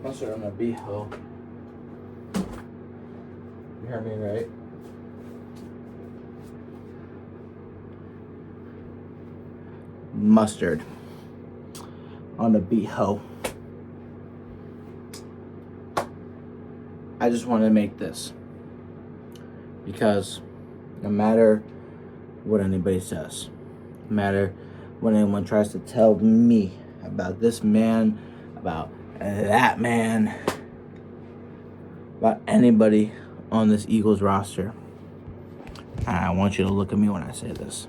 Mustard on a B-ho. You heard me right? Mustard on a B-ho. I just wanted to make this because no matter what anybody says, no matter what anyone tries to tell me about this man, about that man, about anybody on this Eagles roster, I want you to look at me when I say this.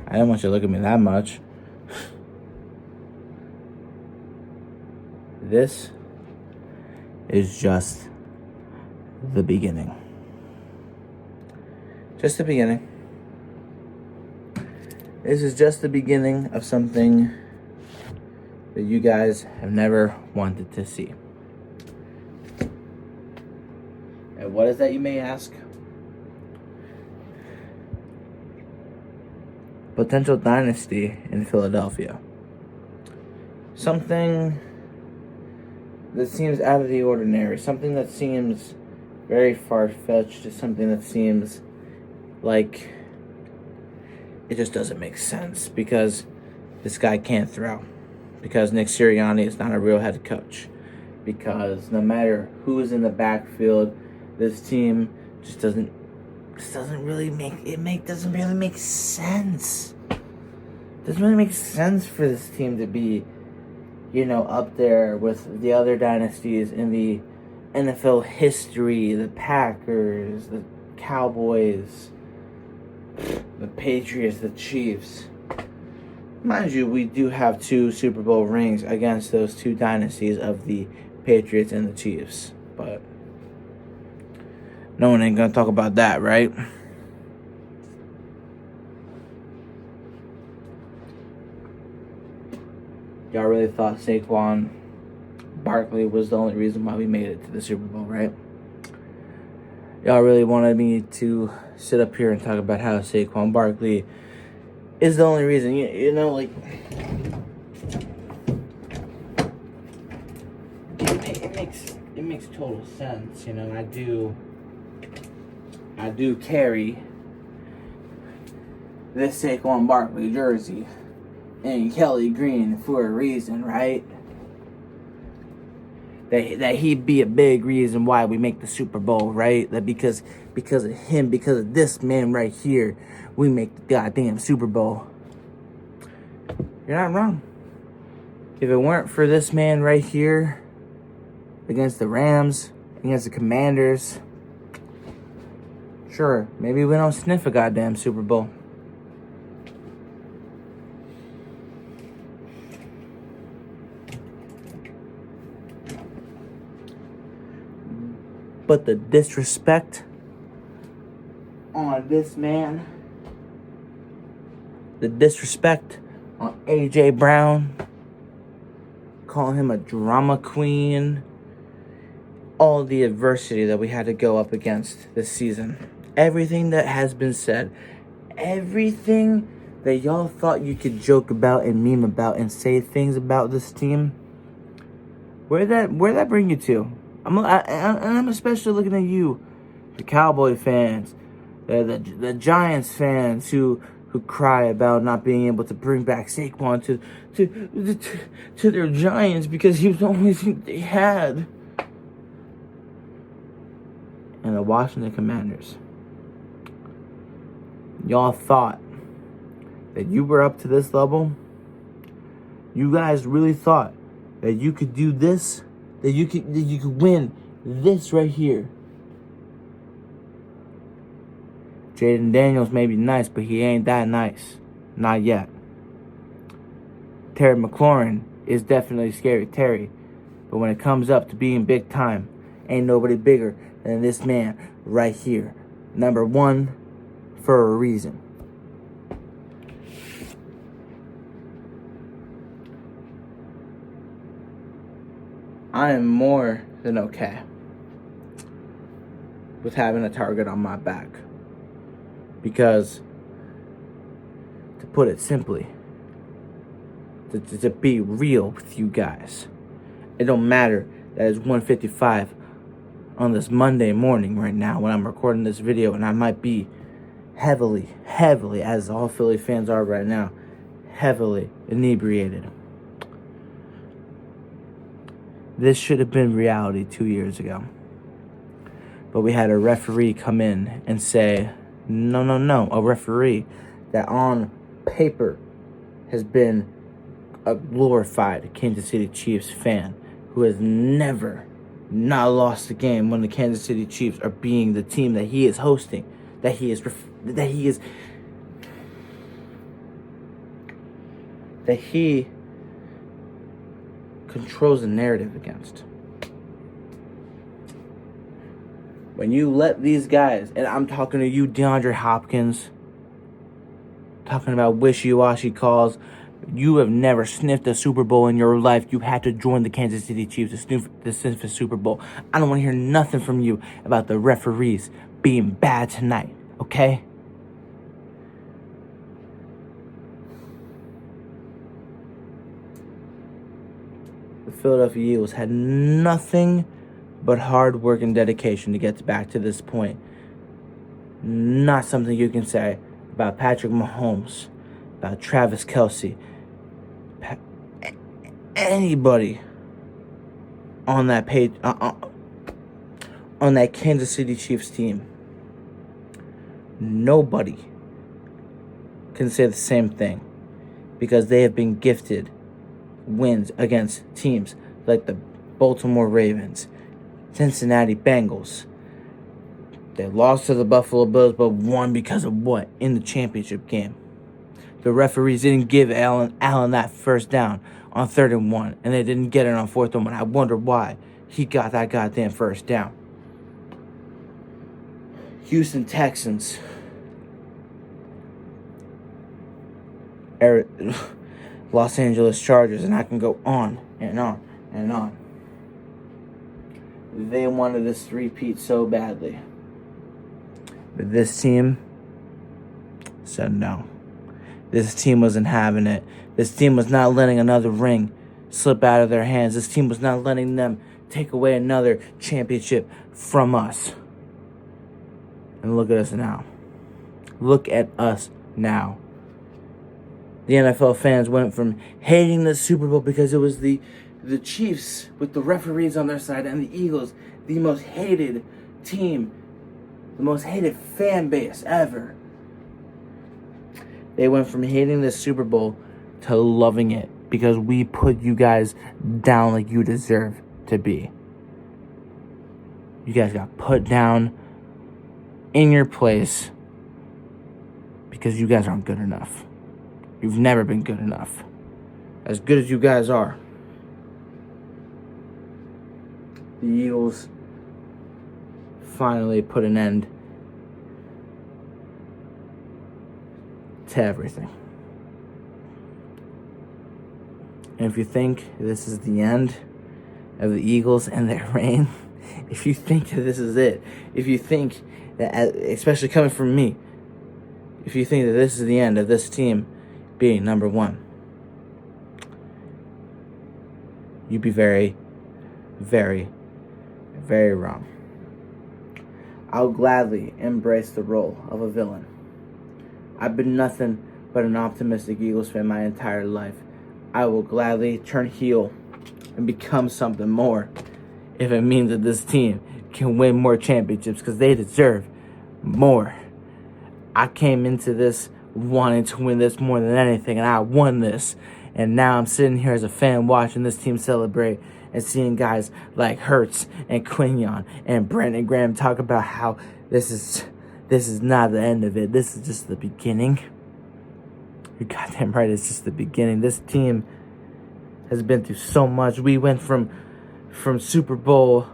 I don't want you to look at me that much. This is just the beginning. Just the beginning. This is just the beginning of something that you guys have never wanted to see. And what is that, you may ask? Potential dynasty in Philadelphia. Something that seems out of the ordinary. Something that seems very far-fetched. Something that seems like it just doesn't make sense because this guy can't throw. Because Nick Sirianni is not a real head coach. Because no matter who is in the backfield, this team just doesn't really make sense. It doesn't really make sense for this team to be, up there with the other dynasties in the NFL history, the Packers, the Cowboys, the Patriots, the Chiefs. Mind you, we do have 2 Super Bowl rings against those 2 dynasties of the Patriots and the Chiefs. But no one ain't gonna talk about that, right? Y'all really thought Saquon Barkley was the only reason why we made it to the Super Bowl, right? Y'all really wanted me to sit up here and talk about how Saquon Barkley is the only reason. It makes total sense. I do carry this Saquon Barkley jersey and Kelly Green for a reason, right? That he'd be a big reason why we make the Super Bowl, right? That because of him, because of this man right here, we make the goddamn Super Bowl. You're not wrong. If it weren't for this man right here against the Rams, against the Commanders, sure, maybe we don't sniff a goddamn Super Bowl. But the disrespect on this man, the disrespect on A.J. Brown, calling him a drama queen, all the adversity that we had to go up against this season, everything that has been said, everything that y'all thought you could joke about and meme about and say things about this team, where'd that bring you to? I'm especially looking at you, the Cowboy fans, the Giants fans who cry about not being able to bring back Saquon to their Giants because he was the only thing they had. And the Washington Commanders. Y'all thought that you were up to this level? You guys really thought that you could do this? That you could win this right here? Jaden Daniels may be nice, but he ain't that nice. Not yet. Terry McLaurin is definitely scary Terry. But when it comes up to being big time, ain't nobody bigger than this man right here. Number 1 for a reason. I am more than okay with having a target on my back. Because, to put it simply, to be real with you guys. It don't matter that it's 1:55 on this Monday morning right now when I'm recording this video, and I might be heavily, as all Philly fans are right now, heavily inebriated. This should have been reality 2 years ago. But we had a referee come in and say, no. A referee that on paper has been a glorified Kansas City Chiefs fan who has never not lost a game when the Kansas City Chiefs are being the team that he is hosting, that he controls the narrative against. When you let these guys, and I'm talking to you, DeAndre Hopkins, talking about wishy-washy calls, you have never sniffed a Super Bowl in your life. You had to join the Kansas City Chiefs to sniff a Super Bowl. I don't want to hear nothing from you about the referees being bad tonight, okay? The Philadelphia Eagles had nothing but hard work and dedication to get back to this point. Not something you can say about Patrick Mahomes, about Travis Kelce, anybody on that page, on that Kansas City Chiefs team. Nobody can say the same thing because they have been gifted wins against teams like the Baltimore Ravens, Cincinnati Bengals. They lost to the Buffalo Bills, but won because of what? In the championship game. The referees didn't give Allen that first down on 3rd and 1, and they didn't get it on 4th and 1. I wonder why he got that goddamn first down. Houston Texans. Los Angeles Chargers, and I can go on and on and on. They wanted this three-peat so badly. But this team said no. This team wasn't having it. This team was not letting another ring slip out of their hands. This team was not letting them take away another championship from us. And look at us now. Look at us now. The NFL fans went from hating the Super Bowl because it was the Chiefs with the referees on their side and the Eagles, the most hated team, the most hated fan base ever. They went from hating the Super Bowl to loving it because we put you guys down like you deserve to be. You guys got put down in your place because you guys aren't good enough. You've never been good enough. As good as you guys are. The Eagles finally put an end to everything. And if you think this is the end of the Eagles and their reign, if you think that this is it, if you think that, especially coming from me, if you think that this is the end of this team being number one, you'd be very, very, very wrong. I'll gladly embrace the role of a villain. I've been nothing but an optimistic Eagles fan my entire life. I will gladly turn heel and become something more if it means that this team can win more championships because they deserve more. I came into this wanting to win this more than anything, and I won this. And now I'm sitting here as a fan watching this team celebrate and seeing guys like Hurts and Quinion and Brandon Graham talk about how this is not the end of it. This is just the beginning. You're goddamn right, it's just the beginning. This team has been through so much. We went from Super Bowl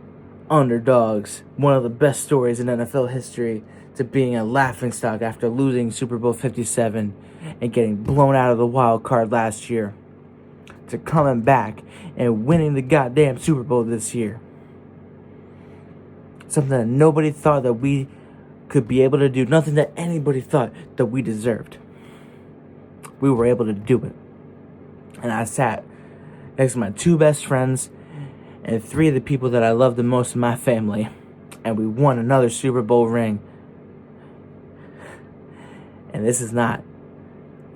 underdogs, one of the best stories in NFL history, to being a laughingstock after losing Super Bowl 57 and getting blown out of the wild card last year, to coming back and winning the goddamn Super Bowl this year. Something that nobody thought that we could be able to do. Nothing that anybody thought that we deserved. We were able to do it. And I sat next to my 2 best friends and 3 of the people that I love the most in my family. And we won another Super Bowl ring. And this is not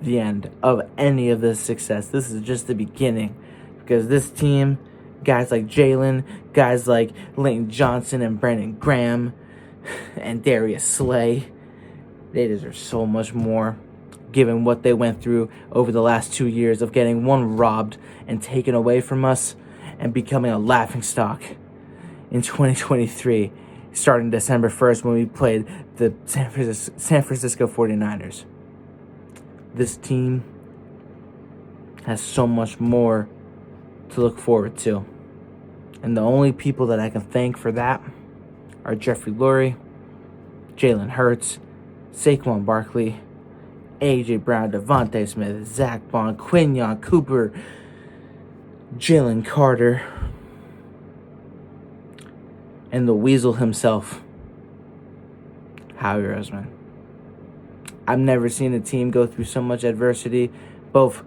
the end of any of this success. This is just the beginning. Because this team, guys like Jalen, guys like Lane Johnson and Brandon Graham, and Darius Slay, they deserve so much more, given what they went through over the last 2 years of getting one robbed and taken away from us and becoming a laughingstock in 2023, starting December 1st when we played the San Francisco 49ers. This team has so much more to look forward to. And the only people that I can thank for that are Jeffrey Lurie, Jalen Hurts, Saquon Barkley, A.J. Brown, Devontae Smith, Zach Bond, Quinyon Cooper, Jalen Carter, and the Weasel himself, Howie Roseman. I've never seen a team go through so much adversity, both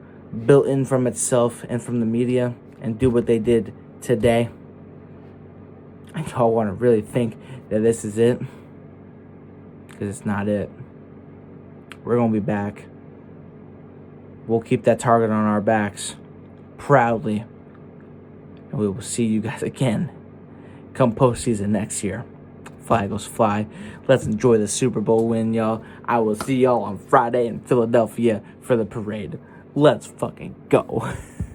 built in from itself and from the media, and do what they did today. I don't want to really think that this is it, because it's not it. We're going to be back. We'll keep that target on our backs proudly, and we will see you guys again come postseason next year. Fly Eagles fly. Let's enjoy the Super Bowl win, y'all. I will see y'all on Friday in Philadelphia for the parade. Let's fucking go.